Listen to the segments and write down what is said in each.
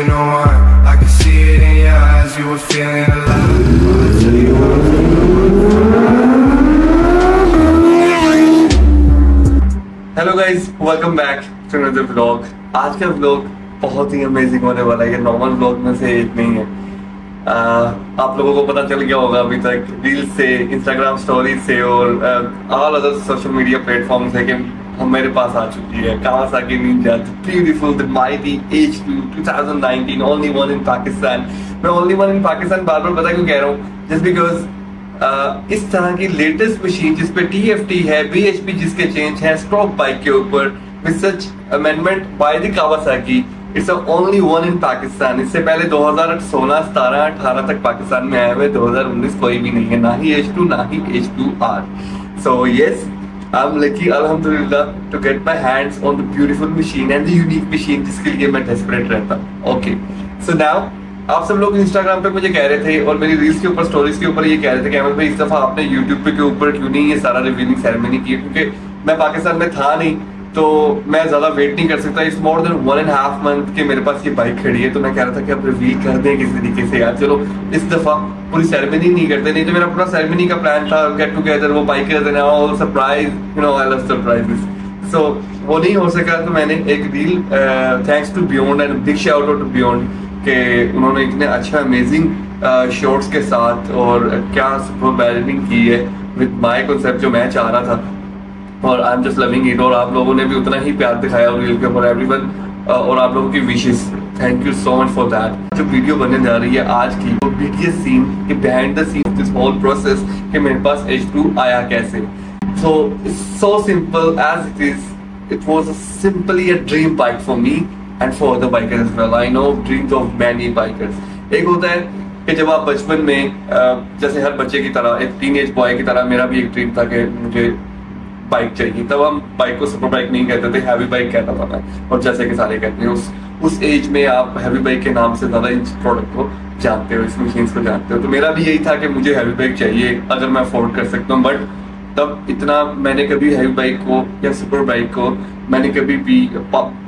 no one. I can see it in your eyes, you were feeling alive. I'll tell you hello guys, welcome back to another vlog. आज का vlog बहुत ही amazing होने वाला है। ये normal vlog में से एक नहीं है। आप लोगों को पता चल गया होगा अभी तक रील्स से, इंस्टाग्राम स्टोरीज से और all other social media platform से कि हम मेरे पास आ चुकी है Kawasaki Ninja beautiful the mighty H2 2019 only one in Pakistan. मैं ओनली वन इन पाकिस्तान बार बार पता क्यों कह रहा हूँ? जस्ट बिकॉज इस तरह की लेटेस्ट मशीन जिसपे TFT है, BHP जिसके चेंज है स्ट्रोक बाइक के ऊपर with such amendment by the Kawasaki, it's only one in Pakistan. इससे पहले 2016, 17, 18 तक पाकिस्तान में आए हुए, 2019 कोई भी नहीं है, ना ही H2 ना ही H2R। So yes, I am lucky अल्हम्दुलिल्लाह to get my hands on the beautiful machine and the unique machine जिसके लिए मैं डेस्परेट रहता। ओके, सो नाउ आप सब लोग इंस्टाग्राम पे मुझे कह रहे थे और मेरी रील्स के ऊपर, स्टोरीज के ऊपर ये कह रहे थे कि अहमद भाई इस दफा आपने यूट्यूब पे के ऊपर क्यों नहीं ये सारा रिवीलिंग सेरेमनी की? क्योंकि मैं पाकिस्तान में था नहीं तो मैं ज्यादा वेट नहीं कर सकता। इट्स मोर देन 1.5 मंथ के मेरे पास ये बाइक खड़ी है, तो मैं कह रहा था कि अब रिवील कर दें किसी तरीके से यार। चलो इस दफा पूरी सेरेमनी नहीं करते, नहीं तो मेरा पूरा सेरेमनी का प्लान था, गेट टुगेदर, वो बाइक कर देना और surprise, you know I love surprises. So वो नहीं हो सका, तो मैंने एक reel thanks to Beyond and big shout out to Beyond कि उन्होंने इतने अच्छा अमेजिंग शॉट्स के साथ और क्या सुपर बैलेंसिंग की है विद माय कांसेप्ट जो मैं चाह रहा था, और I am just loving it. और आप लोगों ने भी उतना ही प्यार दिखाया रील के ऊपर, एवरीवन, और आप लोगों की wishes, thank you so much for that. जो वीडियो बनने जा रही है आज की, वो बीटीएस सीन के behind the scene this whole process कि मेरे पास H2 आया कैसे। So it's so simple as it is, it was simply a dream bike for me and for the bikers as well. I know dreams of many bikers. एक होता है कि जब आप बचपन में जैसे हर बच्चे की तरह, एक टीनेज बॉय की तरह मेरा भी एक ड्रीम था कि मुझे बाइक चाहिए। तब हम बाइक को सुपर बाइक नहीं कहते थे, हैवी बाइक कहता था मैं, और जैसे कि सारे कहते हैं उस एज में आप हैवी बाइक के नाम से ज्यादा इस प्रोडक्ट को जानते हो, इस मशीन को जानते हो। तो मेरा भी यही था कि मुझे हैवी बाइक चाहिए अगर मैं अफोर्ड कर सकता हूँ। बट तब इतना मैंने कभी हैवी बाइक को या सुपर बाइक को मैंने कभी भी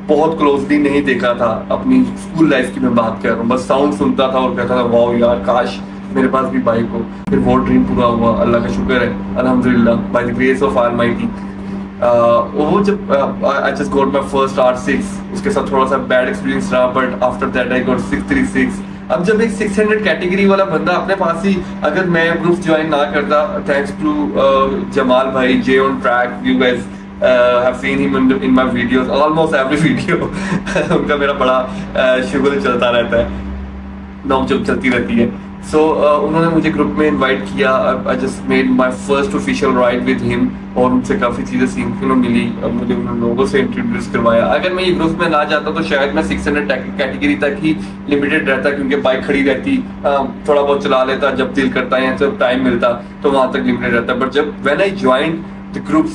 बहुत क्लोजली नहीं देखा था। अपनी स्कूल लाइफ की मैं बात कर रहा हूँ, बस साउंड सुनता था और कहता था वाओ यार काश मेरे पास भी बाइक हो। फिर वो ड्रीम पूरा हुआ, अल्लाह का शुक्र है, अल्हम्दुलिल्लाह, by the grace of almighty. वो जब आई just got my first R6, उसके साथ थोड़ा सा बैड एक्सपीरियंस रहा, but after that I got 636। अब जब एक 600 कैटेगरी वाला बंदा अपने पास ही, अगर मैं ग्रुप ज्वाइन ना करता, थैंक्स टू जमाल भाई, J on track, you guys have seen him in my videos, almost every video उनका मेरा बड़ा शुगर चलता रहता है, नोक-झोंक चलती रहती है। सो उन्होंने मुझे ग्रुप में इनवाइट किया। I just made my first official ride with him और उनसे काफ़ी चीज़ें सीखने को मिली। मुझे उन लोगों से इंट्रोड्यूस करवाया। अगर मैं ये ग्रुप में ना जाता तो शायद मैं 600 कैटेगरी तक ही लिमिटेड रहता, क्योंकि बाइक खड़ी रहती, थोड़ा बहुत चला लेता जब दिल करता है या जब टाइम मिलता, तो वहाँ तक लिमिटेड रहता। बट जब when I joined the group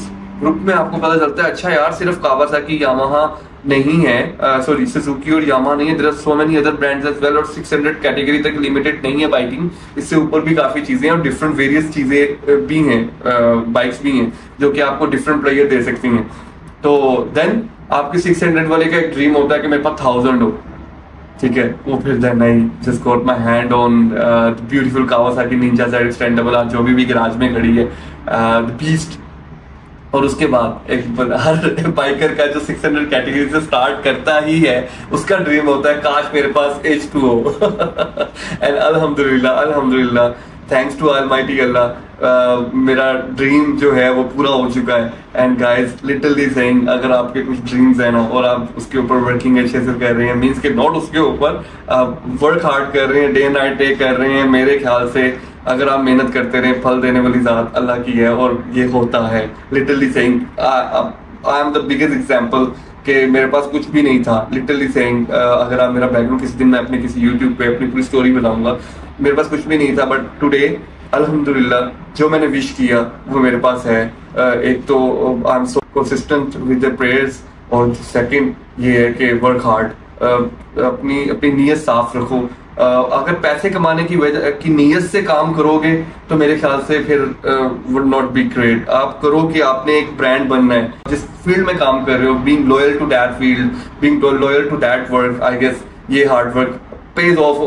में आपको पता चलता है अच्छा यार सिर्फ कावासाकी, यामाहा नहीं है, सॉरी सुजुकी और यामाहा नहीं है, there are so many other brands as well, और 600 कैटेगरी तक लिमिटेड नहीं है बाइकिंग, इससे ऊपर भी काफी चीजें और डिफरेंट वेरियस चीजें भी हैं, बाइक्स भी हैं जो कि आपको डिफरेंट प्लेयर दे सकती हैं। तो देन आपके 600 वाले का एक ड्रीम होता है कि मेरे पास 1000 हो, ठीक है। वो फिर then I just got my hand on beautiful Kawasaki Ninja ZX extendable, आज जो भी गैराज में खड़ी है, द बीस्ट। और उसके बाद एक हर बाइकर का जो 600 कैटेगरी से स्टार्ट करता ही है, उसका ड्रीम होता है काश मेरे पास H2 हो। एंड अल्हम्दुलिल्लाह, थैंक्स टू ऑलमाइटी अल्लाह, मेरा ड्रीम जो है वो पूरा हो चुका है। एंड गाइस लिटरली सेइंग, अगर आपके कुछ ड्रीम्स हैं ना और आप उसके ऊपर वर्किंग अच्छे से कर रहे हैं, मीन्स के नॉट उसके ऊपर वर्क हार्ड कर रहे हैं, डे नाइट डे कर रहे हैं, मेरे ख्याल से अगर आप मेहनत करते रहे, फल देने वाली जात अल्लाह की है और ये होता है। Literally saying, I am the biggest example कि मेरे पास कुछ भी नहीं था। लिटरली सेइंग, अगर आप मेरा बैकग्राउंड किसी दिन मैं अपने किसी यूट्यूब पे अपनी पूरी स्टोरी बनाऊंगा, मेरे पास कुछ भी नहीं था, बट टुडे अल्हम्दुलिल्लाह जो मैंने विश किया वो मेरे पास है। एक तो I am so consistent with the prayers, और सेकंड ये है कि वर्क हार्ड, अपनी नीयत साफ रखो। अगर पैसे कमाने की वजह की नीयत से काम करोगे तो मेरे ख्याल से फिर वुड नॉट बी ग्रेट। आप करो कि आपने एक ब्रांड बनना है, जिस फील्ड में काम कर रहे हो, being loyal to that field, being loyal to that work, I guess ये hard work pays off.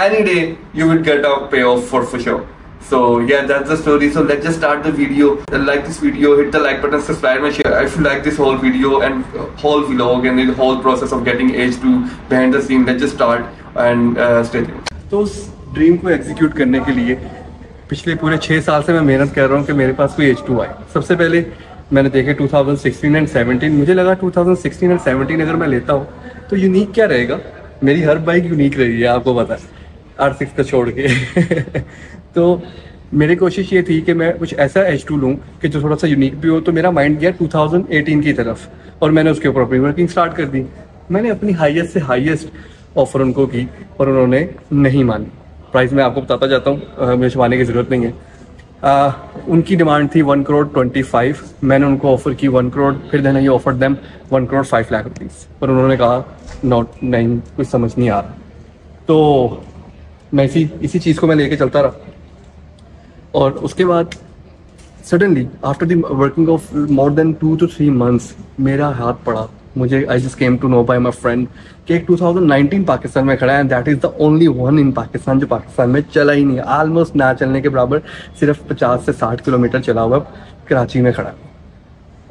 Any day you will get a payoff for sure. So yeah, that's the story. So let's just start the video. Like this video, hit the like button, subscribe and share if you like this whole video and whole vlog and the whole process of getting H2 behind the scene. Let's just start and stay tuned. तो उस dream को execute करने के लिए पिछले पूरे 6 साल से मैं मेहनत कर रहा हूँ कि मेरे पास कोई H2 आए। सबसे पहले मैंने देखे 2016 एंड 17। मुझे लगा 2016 एंड 17 अगर मैं लेता हूँ तो यूनिक क्या रहेगा। मेरी हर बाइक यूनिक रही है, आपको पता है, R6 को छोड़ के। तो मेरी कोशिश ये थी कि मैं कुछ ऐसा H2 लूँ कि जो थोड़ा सा यूनिक भी हो। तो मेरा माइंड गया 2018 की तरफ और मैंने उसके ऊपर अपनी वर्किंग स्टार्ट कर दी। मैंने अपनी हाईएस्ट से हाईएस्ट ऑफर उनको की और उन्होंने नहीं मानी। प्राइस मैं आपको बताता जाता हूँ, मुझे छुपाने की ज़रूरत नहीं है। उनकी डिमांड थी 1,25,00,000। मैंने उनको ऑफ़र की 1 करोड़। फिर then I offered them 1,05,00,000 rupees. पर उन्होंने कहा नहीं, कुछ समझ नहीं आ रहा। तो मैं इसी चीज़ को मैं लेके चलता रहा और उसके बाद suddenly after the working of more than 2 to 3 months मेरा हाथ पड़ा। मुझे I just came to know by my friend कि एक 2019 पाकिस्तान में खड़ा है, that is the only one in Pakistan जो पाकिस्तान में चला ही नहीं है। ऑलमोस्ट ना चलने के बराबर, सिर्फ 50 से 60 किलोमीटर चला हुआ कराची में खड़ा है।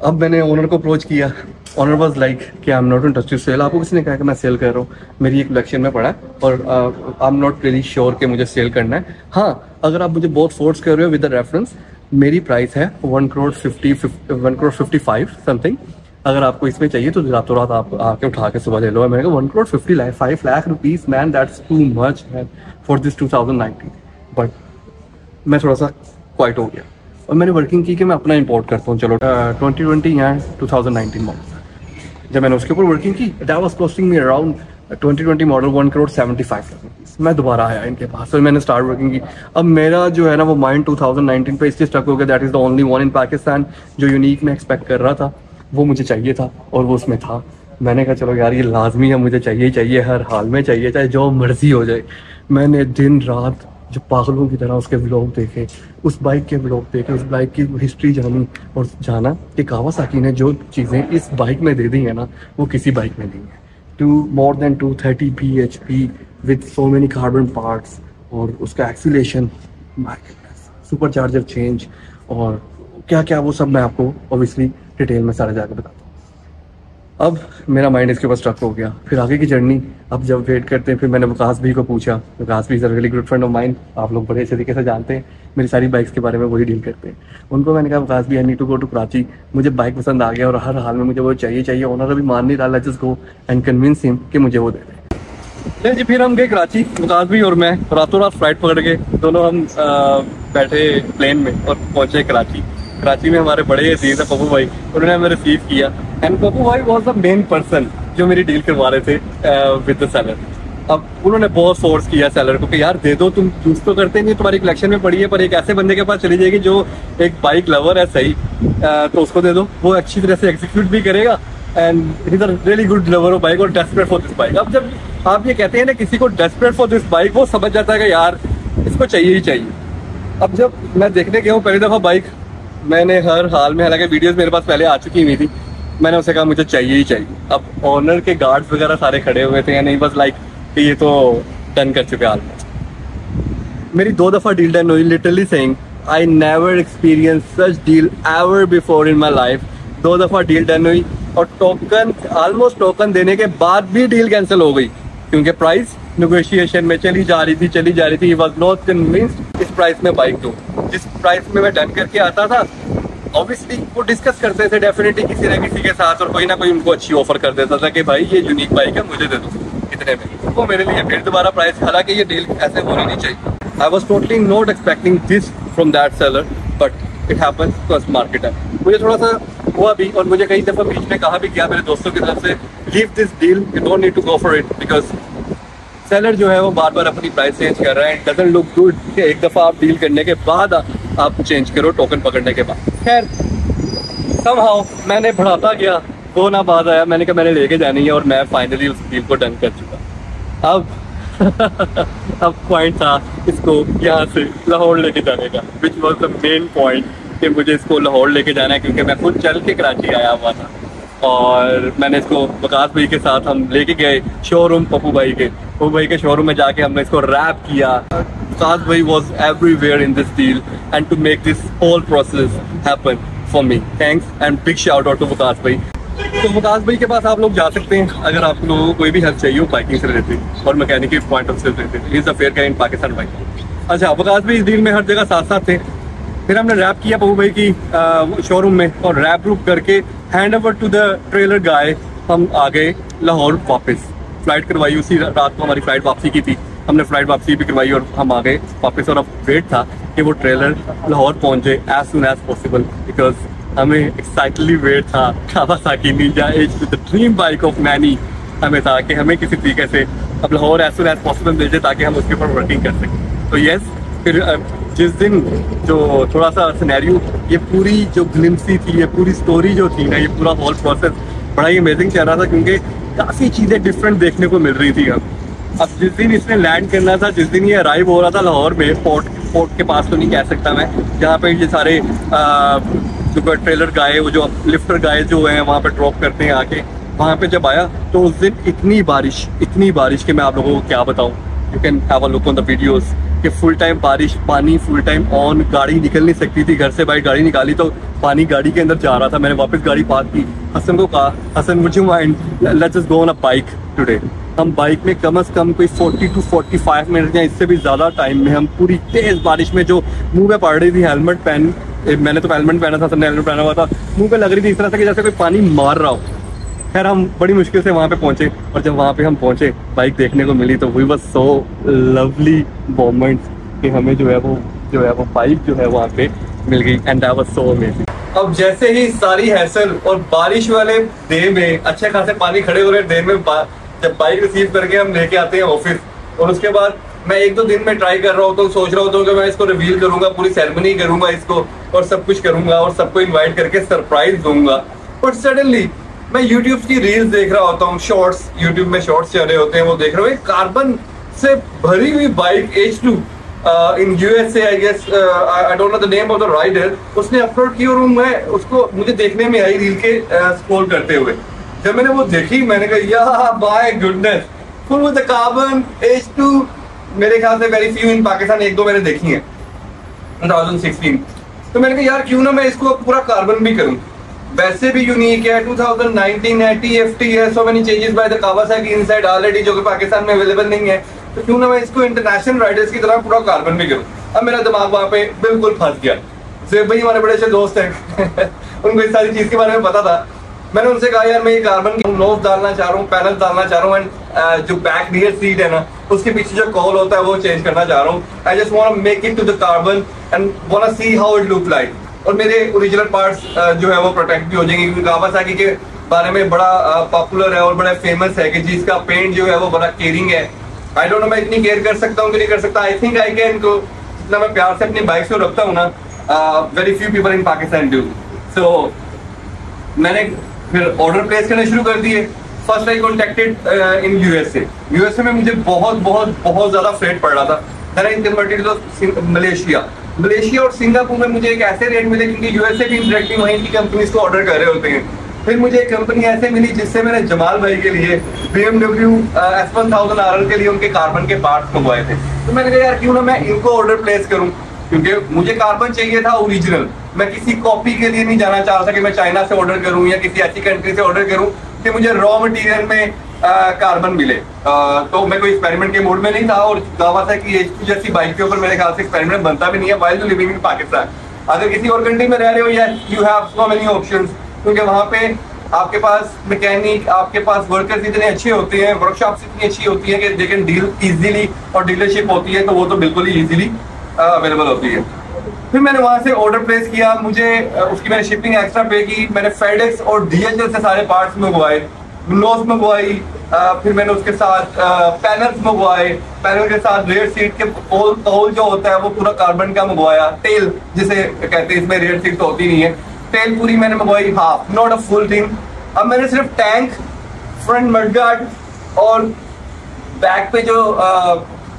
अब मैंने ओनर को अप्रोच किया। ओनर वाज लाइक कि I am not interested sell. आपको किसी ने कहा कि मैं सेल कर रहा हूँ? मेरी एक कलेक्शन में पड़ा है और आई एम नॉट रियली श्योर कि मुझे सेल करना है। हाँ, अगर आप मुझे बहुत फोर्स कर रहे हो विद द रेफरेंस, मेरी प्राइस है 1,55,00,000 समथिंग। अगर आपको इसमें चाहिए तो रातों रात आप आके उठा के सुबह ले लो। मैंने कहा 1,55,00,000 rupees man, that's too much man for this 2019। But मैं थोड़ा सा क्वाइट हो गया और मैंने वर्किंग की कि मैं अपना इंपोर्ट करता हूँ। चलो 2020 या 2019 मॉडल। जब मैंने उसके ऊपर वर्किंग की, that was costing me around 2020 model 1,75,00,000 मैं दोबारा आया इनके पास और मैंने स्टार्ट वर्किंग की। अब मेरा जो है ना वो माइंड 2019 पे इसलिए स्टक हो गया। That is the only one in Pakistan जो यूनिक मैं एक्सपेक्ट कर रहा था, वो मुझे चाहिए था और वो उसमें था। मैंने कहा चलो यार ये लाजमी है, मुझे चाहिए चाहिए, हर हाल में चाहिए, चाहे जो मर्जी हो जाए। मैंने दिन रात जो पागलों की तरह उसके व्लॉग देखे, उस बाइक के व्लॉग देखे, उस बाइक की हिस्ट्री जानी और जाना कि कावासाकी ने जो चीज़ें इस बाइक में दे दी है ना, वो किसी बाइक में नहीं है। more than 230 bhp with so many carbon parts और उसका एक्सीलेशन, सुपर चार्जर चेंज और क्या क्या, वो सब मैं आपको ऑब्वियसली डिटेल में सारा जाकर बताता हूँ। अब मेरा माइंड इसके ऊपर स्ट्रक हो गया। फिर आगे की जर्नी अब जब वेट करते हैं, फिर मैंने वकास भी को पूछा। वकास भी is a really good friend of mind, आप लोग बड़े अच्छे तरीके से जानते हैं, मेरी सारी बाइक्स के बारे में वही डील करते हैं। उनको मैंने कहा वकास भी I need to go to Karachi, मुझे बाइक पसंद आ गया और हर हाल में मुझे वो चाहिए। ओनर अभी मान नहीं रहा, let's just go and convince him कि मुझे वो दे दे। जी फिर हम गए कराची, वकास भी और मैं रातों रात फ्लाइट पकड़ के दोनों हम बैठे प्लेन में और पहुँचे कराची। कराची में हमारे बड़े अजीज है पप्पू भाई, उन्होंने हमें रिसीव किया एंड पप्पू भाई वाज द मेन पर्सन जो मेरी डील करवा रहे थे विद द सेलर। अब उन्होंने बहुत फोर्स किया सेलर को कि यार दे दो, तुम चूज तो करते नहीं, तुम्हारी कलेक्शन में पड़ी है, पर एक ऐसे बंदे के पास चली जाएगी जो एक बाइक लवर है सही, तो उसको दे दो, वो अच्छी तरह से एग्जीक्यूट भी करेगा and he is a really good lover of bike और डेस्परेट फॉर दिस बाइक। अब जब आप ये कहते हैं ना किसी को डेस्परेट फॉर दिस बाइक, वो समझ जाता है कि यार इसको चाहिए ही चाहिए। अब जब मैं देखने गया हूँ पहली दफ़ा बाइक, मैंने हर हाल में, हालांकि वीडियोस मेरे पास पहले आ चुकी हुई थी, मैंने उसे कहा मुझे चाहिए ही चाहिए। अब ऑनर के गार्ड्स वगैरह सारे खड़े हुए थे, नहीं बस लाइक कि ये तो डन कर चुके हाल में। मेरी 2 दफ़ा डील डन हुई, literally saying I never experience such deal ever before in my life. 2 दफ़ा डील डन हुई और टोकन, ऑलमोस्ट टोकन देने के बाद भी डील कैंसिल हो गई क्योंकि प्राइस नेगोशिएशन में चली जा रही थी। ही वाज नॉट कन्विंस्ड इस प्राइस में बाइक दूं। जिस प्राइस में मैं डन करके आता था, ऑब्वियसली वो डिस्कस करते थे डेफिनेटली किसी न किसी के साथ और कोई ना कोई उनको अच्छी ऑफर कर देता था कि भाई ये यूनिक बाइक है, मुझे दे दो इतने में। वो मेरे लिए फिर दोबारा प्राइस, हालांकि ये डील ऐसे होनी नहीं चाहिए। I was totally not expecting this from that seller, but it happens because market है। मुझे थोड़ा सा हुआ भी और मुझे कई दफ़ा बीच में कहा भी गया मेरे दोस्तों की तरफ से, leave this deal, you don't need to go for it, because seller जो है वो बार बार अपनी प्राइस चेंज कर रहा है। इट डजंट लुक गुड कि एक दफ़ा आप डील करने के बाद आप चेंज करो टोकन पकड़ने के बाद। खैर समहाउ मैंने बढ़ाता गया, वो ना बाद आया, मैंने कहा मैंने लेके जानी है और मैं फाइनली उस डील को डन कर चुका। अब पॉइंट था इसको यहाँ से लाहौर लेके जाने का, which was the main point कि मुझे इसको लाहौर लेके जाना है क्योंकि मैं खुद चल के कराची आया हुआ था। और मैंने इसको वकास भाई के साथ हम लेके गए शोरूम पप्पू भाई के शोरूम में जाके हमने इसको रैप किया। वकास भाई was everywhere in this deal and to make this whole process happen for me. Thanks and big shout out to Waqas भाई। तो वकास भाई के पास आप लोग जा सकते हैं अगर आप लोगों को कोई भी हेल्प चाहिए हो बाइकिंग से रिलेटेड और मैकेनिकल पॉइंट ऑफ व्यू से related. Is the fair guy in Pakistan bike. अच्छा, वकास भाई इस डील में हर जगह साथ साथ थे। फिर हमने रैप किया पप्पू भाई की शोरूम में और रैप रूप करके hand over to the trailer guy हम आ गए लाहौर वापस। फ्लाइट करवाई, उसी रात को हमारी फ्लाइट वापसी की थी, हमने फ्लाइट वापसी भी करवाई और हम आ गए वापस। और अब वेट था कि वो ट्रेलर लाहौर पहुंचे as soon as possible because हमें एक्साइटली वेट था Kawasaki Ninja H the dream bike of many. हमें था कि हमें किसी तरीके से अब Lahore as soon as possible मिल जाए ताकि हम उसके ऊपर वर्किंग कर सकें। तो यस, फिर जिस दिन जो थोड़ा सा सिनेरियो, ये पूरी जो ग्लिम्सी थी, ये पूरी स्टोरी जो थी ना, ये पूरा होल प्रोसेस बड़ा ही अमेजिंग चल रहा था क्योंकि काफ़ी चीज़ें डिफरेंट देखने को मिल रही थी। अब जिस दिन इसने लैंड करना था, जिस दिन ये अराइव हो रहा था लाहौर में, पोर्ट के पास तो नहीं कह सकता मैं, जहाँ पे ये सारे जो ट्रेलर गाय, वो जो लिफ्टर गाय जो हैं वहाँ पे ड्रॉप करते हैं आके, वहाँ पे जब आया तो उस दिन इतनी बारिश कि मैं आप लोगों को क्या बताऊँ। You can have a look on the videos कि फुल टाइम बारिश, पानी फुल टाइम ऑन, गाड़ी निकल नहीं सकती थी घर से। बाइक गाड़ी निकाली तो पानी गाड़ी के अंदर जा रहा था। मैंने वापस गाड़ी पार्क की, हसन को कहा, Hasan would you mind let's just go on a bike today. हम बाइक में कम से कम कोई 40 to 45 मिनट या इससे भी ज़्यादा टाइम में हम पूरी तेज़ बारिश में जो मुंह पे पड़ रही थी, हेलमेट पहन, मैंने तो हेलमेट पहना था, सबने हेलमेट पहना हुआ था, मुंह पे लग रही थी इस तरह से कि जैसे कोई पानी मार रहा हो। खैर हम बड़ी मुश्किल से वहाँ पे पहुँचे और जब वहाँ पे हम पहुँचे बाइक देखने को मिली तो we was so lovely moments कि हमें जो है वो बाइक जो है वहाँ पे मिल गई and that was so amazing. अब जैसे ही सारी हैसल और बारिश वाले डे में, अच्छे खासे पानी खड़े हो रहे डे में, जब बाइक रिसीव करके हम लेके आते हैं ऑफिस, और उसके बाद मैं 1-2 दिन में ट्राई कर रहा हूँ तो सोच रहा हूँ कि मैं इसको रिवील करूंगा, पूरी सेरेमनी करूंगा इसको और सब कुछ करूंगा और सबको इन्वाइट करके सरप्राइज दूंगा। बट सडनली मैं यूट्यूब की रील्स देख रहा होता हूँ, शॉर्ट्स, यूट्यूब में शॉर्ट्स चल रहे होते हैं, वो देख रहा हूँ कार्बन से भरी हुई bike H2 in USA I guess, I don't know the name of the rider, उसने अपलोड की और मैं उसको, मुझे देखने में आई रील के स्क्रॉल करते हुए। जब मैंने वो देखी मैंने कहा या by goodness, full with the carbon H2। मेरे ख्याल से वेरी फ्यू इन पाकिस्तान, 1-2 मैंने देखी है 2016। तो मैंने कहा यार क्यों ना मैं इसको पूरा कार्बन भी करूं, वैसे भी यूनिक है, 2019 है, TFT है, so many changes by the Kawasaki inside already जो कि पाकिस्तान में अवेलेबल नहीं है। तो क्यों ना मैं इसको इंटरनेशनल राइडर्स की तरह पूरा कार्बन भी करूं। अब मेरा दिमाग वहां पे बिल्कुल फंस गया। ज़ेब भाई हमारे बड़े अच्छे दोस्त हैं उनको इस सारी चीज के बारे में पता था। मैंने उनसे कहा यार मैं ये कार्बन की नोज डालना चाह रहा हूँ, पैनल डालना चाह रहा हूँ, एंड जो बैक रियर सीट है ना उसके पीछे जो कॉल होता है वो चेंज करना चाह रहा हूँ। I just want to make it to the carbon and want to see how it look like. और मेरे ओरिजिनल पार्ट्स जो है वो प्रोटेक्ट भी हो जाएंगे क्योंकि कावासाकी के बारे में बड़ा पॉपुलर है और बड़ा फेमस है कि जिसका पेंट जो है वो बड़ा केयरिंग है। आई डोंट नो मैं इतनी केयर कर सकता हूँ कि नहीं कर सकता। आई थिंक आई कैन को जितना मैं प्यार से अपनी बाइक से रखता हूँ ना, very few people in Pakistan do. So मैंने फिर ऑर्डर प्लेस करने शुरू कर दिए। First I contacted in USA में मुझे बहुत ज्यादा फ्रेट पड़ रहा था। Then I converted to Malaysia और सिंगापुर में मुझे एक ऐसे रेट मिले क्योंकि यूएसए भी इंडायरेक्टली वहीं की कंपनीज को ऑर्डर कर रहे होते हैं। फिर मुझे एक कंपनी ऐसे मिली जिससे मैंने जमाल भाई के लिए BMW S1000 RR के लिए उनके कार्बन के पार्ट्स मंगवाए थे। तो मैंने कहा यार क्यों ना मैं इनको ऑर्डर प्लेस करूं क्योंकि मुझे कार्बन चाहिए था ओरिजिनल। मैं किसी कॉपी के लिए नहीं जाना चाह रहा था कि मैं चाइना से ऑर्डर करूं या किसी ऐसी कंट्री से ऑर्डर करूं कि मुझे रॉ मटेरियल में कार्बन मिले। तो मैं कोई एक्सपेरिमेंट के मूड में नहीं था और कावासाकी H2 जैसी बाइक के ऊपर मेरे ख्याल से एक्सपेरिमेंट बनता भी नहीं है व्हाइल लिविंग इन पाकिस्तान। अगर किसी और कंट्री में रह रहे हो या you have so many options, क्योंकि वहाँ पे आपके पास मैकेनिक, आपके पास वर्कर्स इतने अच्छे होते हैं, वर्कशॉप्स इतनी अच्छी होती है कि दे कैन डील इजीली, और डीलरशिप होती है तो वो तो बिल्कुल ही इजीली अवेलेबल होती है। फिर मैंने वहाँ से ऑर्डर प्लेस किया, मुझे उसकी मैंने शिपिंग एक्स्ट्रा पे की। मैंने फेडेक्स और DHL से सारे पार्ट्स मंगवाए, नोज मंगवाई, फिर मैंने उसके साथ पैनल्स मंगवाए, पैनल के साथ रेयर सीट के होल जो होता है वो पूरा कार्बन का मंगवाया। टेल जिसे कहते हैं, इसमें रेयर सीट तो होती नहीं है, टेल पूरी मैंने मंगवाई, half, not a full thing. अब मैंने सिर्फ टैंक, फ्रंट मडगार्ड और बैक पे जो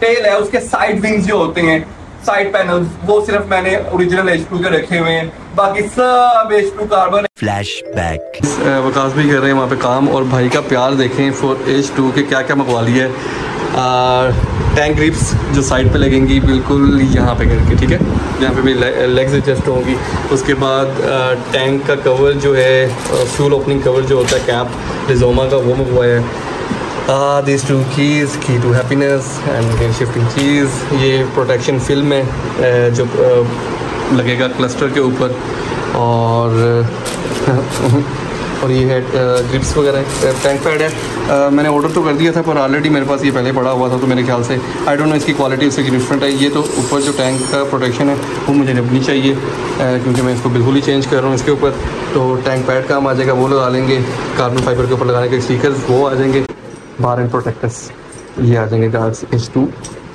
टेल है उसके साइड विंग्स जो होते हैं, साइड पैनल्स वो सिर्फ मैंने ओरिजिनल H2 के रखे हुए हैं, बाकी सब H2 कार्बन। फ्लैशबैक। वकास भी कर रहे हैं वहाँ पे काम, और भाई का प्यार देखें फॉर H2 के क्या क्या मंगवा लिया है। टैंक ग्रिप्स जो साइड पे लगेंगी बिल्कुल यहाँ पे करके, ठीक है, यहाँ पे भी लेग्स एडजस्ट होंगी। उसके बाद टैंक का कवर जो है, फ्यूल ओपनिंग कवर जो होता है कैप रिजोमा का, वो मंगवाया है। This two keys key to happiness and gear shifting चीज़। ये प्रोटेक्शन फिल्म है जो लगेगा क्लस्टर के ऊपर, और ये है ग्रिप्स वगैरह, टैंक पैड है। मैंने ऑर्डर तो कर दिया था पर ऑलरेडी मेरे पास ये पहले पड़ा हुआ था, तो मेरे ख्याल से आई डोंट नो इसकी क्वालिटी उससे डिफरेंट है। ये तो ऊपर जो टैंक का प्रोटेक्शन है वो मुझे रखनी चाहिए, क्योंकि मैं इसको बिल्कुल ही चेंज कर रहा हूँ इसके ऊपर। तो टैंक पैड काम आ जाएगा, वो लगा लेंगे। कार्बन फाइबर के ऊपर लगाने के स्टिकर्स वो आ जाएंगे। बार एंड प्रोटेक्टर्स ये आ जाएंगे गार्ड्स H2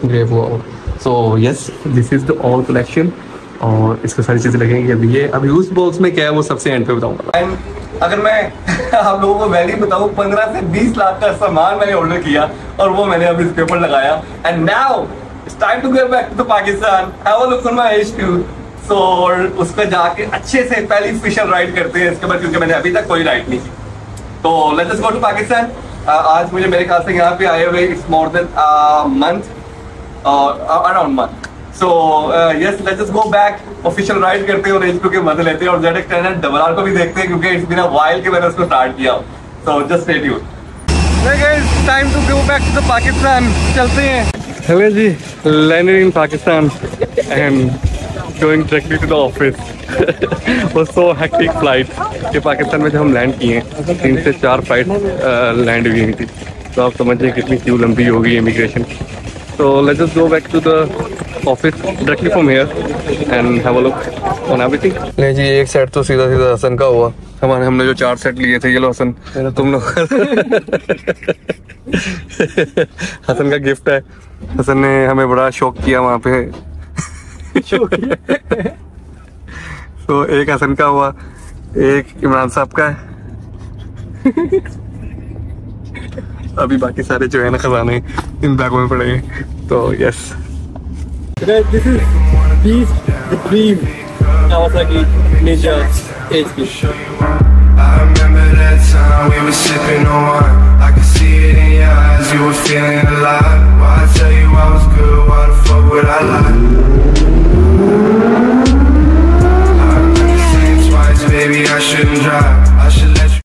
ग्रे वो। So yes, this is the all collection, और इसको सारी चीज़ें लगेंगी। अभी ये अभी उस बॉक्स में क्या है वो सबसे एंड पे बताऊंगा। अगर मैं आप लोगों को वैल्यू बताऊं, 15 से 20 लाख का सामान मैंने ऑर्डर किया और वो मैंने अभी इसके ऊपर लगाया। And now it's time to get back to Pakistan, have a look on my H2। So उसको जाके अच्छे से पहली स्पेशल राइड करते हैं इसके बाद, क्योंकि मैंने अभी तक कोई राइड नहीं की। तो let's just go to Pakistan. आज मुझे मेरे ख्याल से यहाँ पे आए हुए इट्स मोर देन मंथ और around month. So yes, let's just go back, official ride करते हैं और H2 के मजे लेते हैं, और ZX-10 डबल को भी देखते हैं, क्योंकि इट्स बीन अ व्हाइल के मैंने उसको स्टार्ट किया। So just stay tuned. Hey guys, time to go back to the Pakistan. चलते हैं। Hello ji, landing in Pakistan and going directly to the office. was so hectic flight कि पाकिस्तान में जब हम लैंड किए 3 से 4 फ्लाइट लैंड हुई थी, तो आप समझिए कितनी क्यू लंबी होगी immigration. So let's just go back to the office directly from here and have a look on everything. ले जी, एक सेट तो सीधा सीधा हसन का हुआ। हमने जो 4 सेट लिए थे, ये लो हसन तुम लोग हसन का गिफ्ट है। हसन ने हमें बड़ा शौक किया वहाँ पे। तो एक हसन का हुआ, एक इमरान साहब का है। अभी बाकी सारे जो है ना खजाने इन बैगों में पड़े हैं। तो yes, this is peace the dream Kawasaki Ninja HP. I remember that time we were